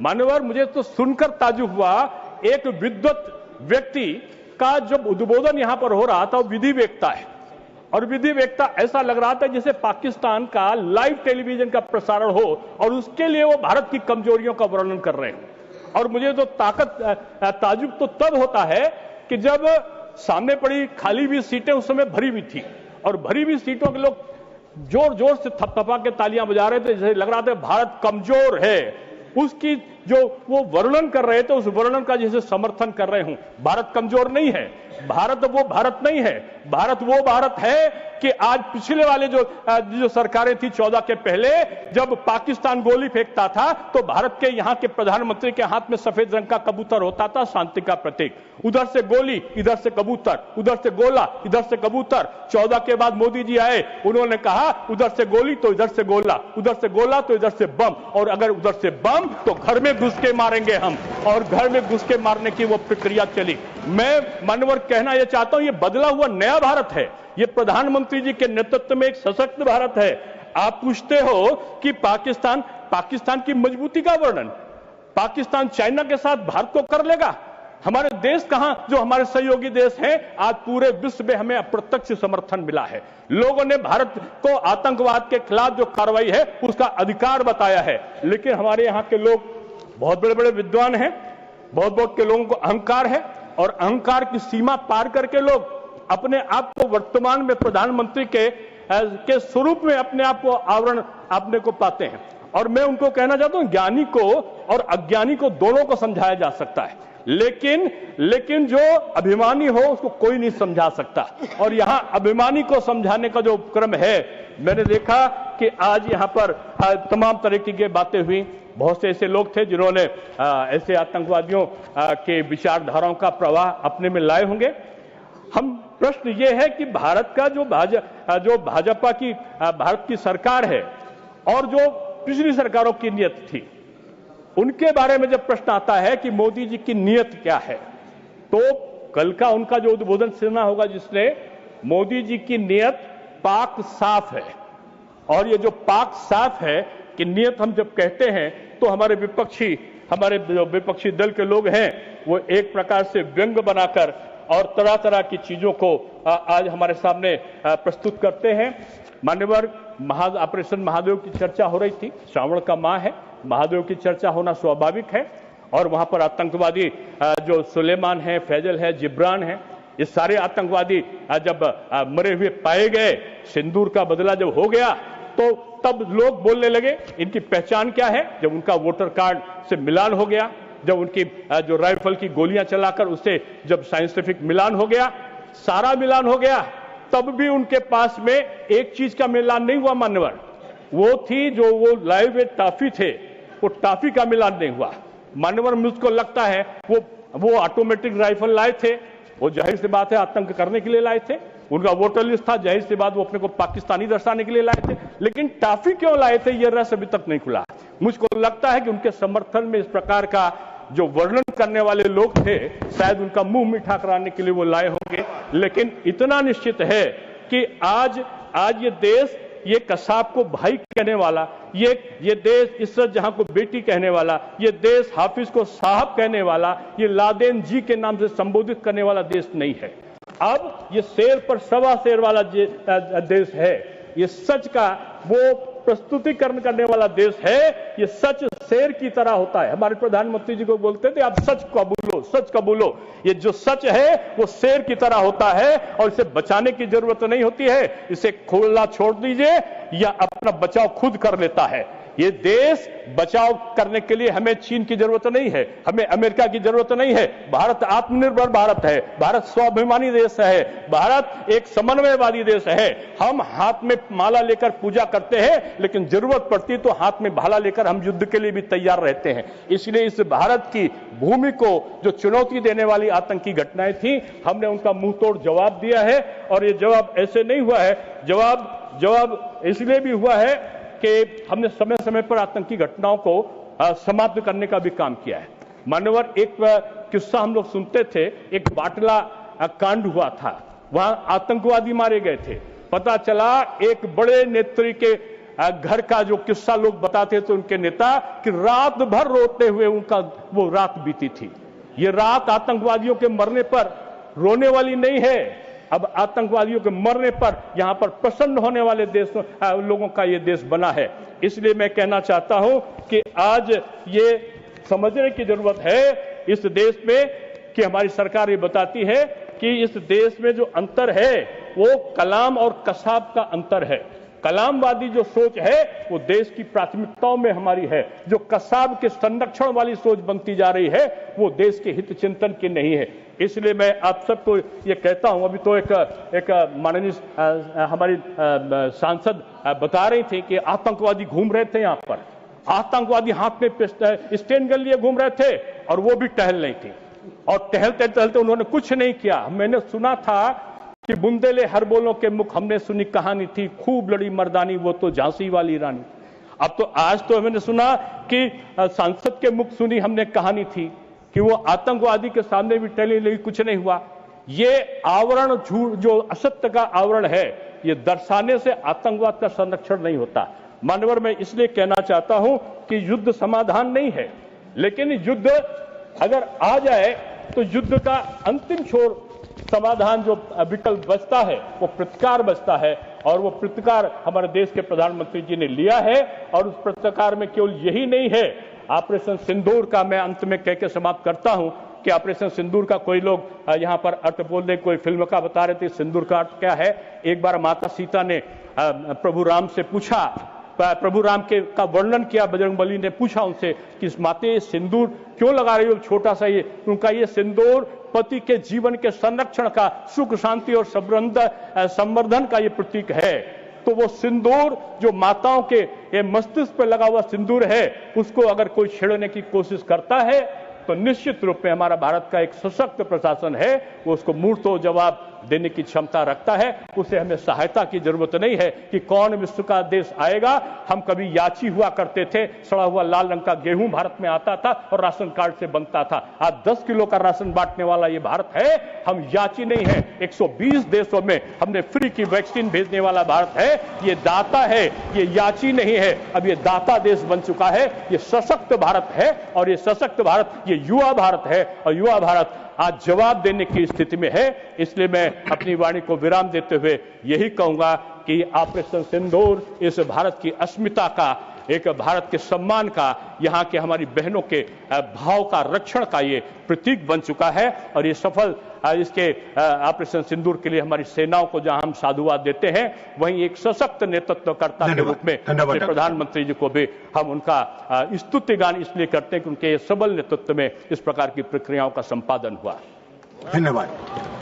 मान्यवर, मुझे तो सुनकर ताज्जुब हुआ, एक विद्वत व्यक्ति का जब उद्बोधन यहां पर हो रहा था, वो विधि वेत्ता है, और विधि वेत्ता ऐसा लग रहा था जैसे पाकिस्तान का लाइव टेलीविजन का प्रसारण हो और उसके लिए वो भारत की कमजोरियों का वर्णन कर रहे हैं। और मुझे तो ताज्जुब तो तब होता है कि जब सामने पड़ी खाली हुई सीटें उस समय भरी हुई थी, और भरी हुई सीटों के लोग जोर जोर से थपथपा के तालियां बजा रहे थे, जैसे लग रहा था भारत कमजोर है। उसकी जो वो वर्णन कर रहे थे, उस वर्णन का जैसे समर्थन कर रहे हूं। भारत कमजोर नहीं है, भारत वो भारत नहीं है, भारत वो भारत है कि आज पिछले वाले जो सरकारें थी 14 के पहले, जब पाकिस्तान गोली फेंकता था तो भारत के यहाँ के प्रधानमंत्री के हाथ में सफेद रंग का कबूतर होता था, शांति का प्रतीक। उधर से गोली, इधर से कबूतर, उधर से गोला, इधर से कबूतर। 14 के बाद मोदी जी आए, उन्होंने कहा उधर से गोली तो इधर से गोला, उधर से गोला तो इधर से बम, और अगर उधर से बम तो घर में घुस के मारेंगे हम, और घर में घुस के मारने की वो प्रक्रिया चली। मैं मानवर कहना यह चाहता हूं, ये बदला हुआ नया भारत है, ये प्रधानमंत्री जी के नेतृत्व में एक सशक्त भारत है। आप पूछते हो कि पाकिस्तान की मजबूती का वर्णन, पाकिस्तान चाइना के साथ भारत को कर लेगा? हमारे देश कहां, जो हमारे सहयोगी देश हैं, आज पूरे विश्व में हमें अप्रत्यक्ष समर्थन मिला है। लोगों ने भारत को आतंकवाद के खिलाफ जो कार्रवाई है उसका अधिकार बताया है। लेकिन हमारे यहां के लोग बहुत बड़े बड़े विद्वान हैं, बहुत के लोगों को अहंकार है, और अहंकार की सीमा पार करके लोग अपने आप को वर्तमान में प्रधानमंत्री के स्वरूप में अपने आप को आवरण अपने को पाते हैं। और मैं उनको कहना चाहता हूं, ज्ञानी को और अज्ञानी को दोनों को समझाया जा सकता है, लेकिन जो अभिमानी हो उसको कोई नहीं समझा सकता। और यहां अभिमानी को समझाने का जो क्रम है, मैंने देखा कि आज यहां पर तमाम तरह की बातें हुई। बहुत से ऐसे लोग थे जिन्होंने ऐसे आतंकवादियों के विचारधाराओं का प्रवाह अपने में लाए होंगे। हम प्रश्न ये है कि भारत का जो भाजपा की भारत की सरकार है और जो पिछली सरकारों की नीयत थी, उनके बारे में जब प्रश्न आता है कि मोदी जी की नीयत क्या है, तो कल का उनका जो उद्बोधन सुना होगा जिसने, मोदी जी की नीयत पाक साफ है। और ये जो पाक साफ है कि नीयत हम जब कहते हैं तो हमारे जो विपक्षी दल के लोग हैं वो एक प्रकार से व्यंग बनाकर और तरह तरह की चीजों को आज हमारे सामने प्रस्तुत करते हैं। मान्यवर, ऑपरेशन महादेव की चर्चा हो रही थी, श्रावण का माह है, महादेव की चर्चा होना स्वाभाविक है। और वहां पर आतंकवादी जो सुलेमान है, फैजल है, जिब्रान है, ये सारे आतंकवादी जब मरे हुए पाए गए, सिंदूर का बदला जब हो गया, तो तब लोग बोलने लगे इनकी पहचान क्या है। जब उनका वोटर कार्ड से मिलान हो गया, जब उनकी जो राइफल की गोलियां चलाकर उससे जब साइंटिफिक मिलान हो गया, सारा मिलान हो गया, तब भी उनके पास में एक चीज का मिलान नहीं हुआ मान्यवर, वो थी जो वो लाए हुए टाफी थे, वो टाफी का मिलान नहीं हुआ मान्यवर। मुझको लगता है वो ऑटोमेटिक राइफल लाए थे, वो जाहिर सी बात है आतंक करने के लिए लाए थे। उनका वोटर लिस्ट था, जाहिर सी बात वो अपने को पाकिस्तानी दर्शाने के लिए लाए थे। लेकिन टाफी क्यों लाए थे, यह रहस्य अभी तक नहीं खुला। मुझको लगता है कि उनके समर्थन में इस प्रकार का जो वर्णन करने वाले लोग थे, शायद उनका मुंह मीठा कराने के लिए वो लाए होंगे। लेकिन इतना निश्चित है कि आज ये देश, ये कसाब को भाई कहने वाला, ये देश इज्जत जहां को बेटी कहने वाला, ये देश हाफिज को साहब कहने वाला, ये लादेन जी के नाम से संबोधित करने वाला देश नहीं है। अब ये शेर पर सवा शेर वाला देश है, ये सच का वो प्रस्तुतिकरण करने वाला देश है। ये सच शेर की तरह होता है। हमारे प्रधानमंत्री जी को बोलते थे आप सच कबूलो, सच कबूलो। ये जो सच है वो शेर की तरह होता है और इसे बचाने की जरूरत नहीं होती है। इसे खुला छोड़ दीजिए या अपना बचाव खुद कर लेता है। ये देश बचाव करने के लिए हमें चीन की जरूरत नहीं है, हमें अमेरिका की जरूरत नहीं है। भारत आत्मनिर्भर भारत है, भारत स्वाभिमानी देश है, भारत एक समन्वयवादी देश है। हम हाथ में माला लेकर पूजा करते हैं, लेकिन जरूरत पड़ती तो हाथ में भाला लेकर हम युद्ध के लिए भी तैयार रहते हैं। इसलिए इस भारत की भूमि को जो चुनौती देने वाली आतंकी घटनाएं थी, हमने उनका मुंह तोड़ जवाब दिया है। और ये जवाब ऐसे नहीं हुआ है, जवाब इसलिए भी हुआ है कि हमने समय समय पर आतंकी घटनाओं को समाप्त करने का भी काम किया है। मान्यवर, एक किस्सा हम लोग सुनते थे, एक बाटला कांड हुआ था, वहां आतंकवादी मारे गए थे। पता चला एक बड़े नेत्री के घर का जो किस्सा लोग बताते थे उनके नेता कि रात भर रोते हुए उनका वो रात बीती थी। ये रात आतंकवादियों के मरने पर रोने वाली नहीं है, अब आतंकवादियों के मरने पर यहां पर प्रसन्न होने वाले लोगों का ये देश बना है। इसलिए मैं कहना चाहता हूं कि आज ये समझने की जरूरत है इस देश में कि हमारी सरकार ये बताती है कि इस देश में जो अंतर है वो कलाम और कसाब का अंतर है। कलामवादी जो सोच है वो देश की प्राथमिकताओं में हमारी है, जो कसाब के संरक्षण वाली सोच बनती जा रही है वो देश के हित चिंतन की नहीं है। इसलिए मैं आप सबको ये कहता हूं, अभी तो एक माननीय हमारी सांसद बता रही थी कि आतंकवादी घूम रहे थे यहाँ पर, आतंकवादी हाथ में स्टेन गन लिए घूम रहे थे और वो भी टहल रही थी और टहलते टहलते उन्होंने कुछ नहीं किया। मैंने सुना था कि बुंदेले हरबोलों के मुख हमने सुनी कहानी थी, खूब लड़ी मर्दानी वो तो झांसी वाली रानी। अब तो आज तो मैंने सुना कि सांसद के मुख सुनी हमने कहानी थी कि वो आतंकवादी के सामने भी टहली, लेकिन कुछ नहीं हुआ। ये आवरण झूठ जो असत्य का आवरण है ये दर्शाने से आतंकवाद का संरक्षण नहीं होता। मानवर मैं इसलिए कहना चाहता हूं कि युद्ध समाधान नहीं है, लेकिन युद्ध अगर आ जाए तो युद्ध का अंतिम छोर समाधान जो विकल्प बचता है वो प्रतिकार बचता है, और वो प्रतिकार हमारे देश के प्रधानमंत्री जी ने लिया है। और उस प्रतिकार में केवल यही नहीं है, ऑपरेशन सिंदूर का मैं अंत में कह के समाप्त करता हूं कि ऑपरेशन सिंदूर का कोई लोग यहां पर अर्थ बोल रहे, कोई फिल्म का बता रहे थे सिंदूर का अर्थ क्या है। एक बार माता सीता ने प्रभु राम से पूछा, प्रभु राम के का वर्णन किया, बजरंगबली ने पूछा उनसे कि माते सिंदूर क्यों लगा रही हो छोटा सा ये, उनका ये सिंदूर पति के जीवन के संरक्षण का, सुख शांति और संवर्धन का ये प्रतीक है। तो वो सिंदूर जो माताओं के ये मस्तिष्क पर लगा हुआ सिंदूर है उसको अगर कोई छेड़ने की कोशिश करता है तो निश्चित रूप में हमारा भारत का एक सशक्त प्रशासन है वो उसको मुंहतोड़ जवाब देने की क्षमता रखता है। उसे हमें सहायता की जरूरत नहीं है कि कौन विश्व का देश आएगा। हम कभी याची हुआ करते थे, सड़ा हुआ लाल रंग का गेहूं भारत में आता था और राशन कार्ड से बनता था। आज 10 किलो का राशन बांटने वाला ये भारत है, हम याची नहीं है। 120 देशों में हमने फ्री की वैक्सीन भेजने वाला भारत है। ये दाता है, ये याची नहीं है। अब ये दाता देश बन चुका है। ये सशक्त भारत है और ये सशक्त भारत ये युवा भारत है, और युवा भारत आज जवाब देने की स्थिति में है। इसलिए मैं अपनी वाणी को विराम देते हुए यही कहूंगा कि ऑपरेशन सिंदूर इस भारत की अस्मिता का, एक भारत के सम्मान का, यहाँ के हमारी बहनों के भाव का रक्षण का ये प्रतीक बन चुका है। और ये सफल इसके ऑपरेशन सिंदूर के लिए हमारी सेनाओं को जहां हम साधुवाद देते हैं, वहीं एक सशक्त नेतृत्वकर्ता के रूप में प्रधानमंत्री जी को भी हम उनका स्तुति गान इसलिए करते हैं कि उनके सबल नेतृत्व में इस प्रकार की प्रक्रियाओं का संपादन हुआ। धन्यवाद।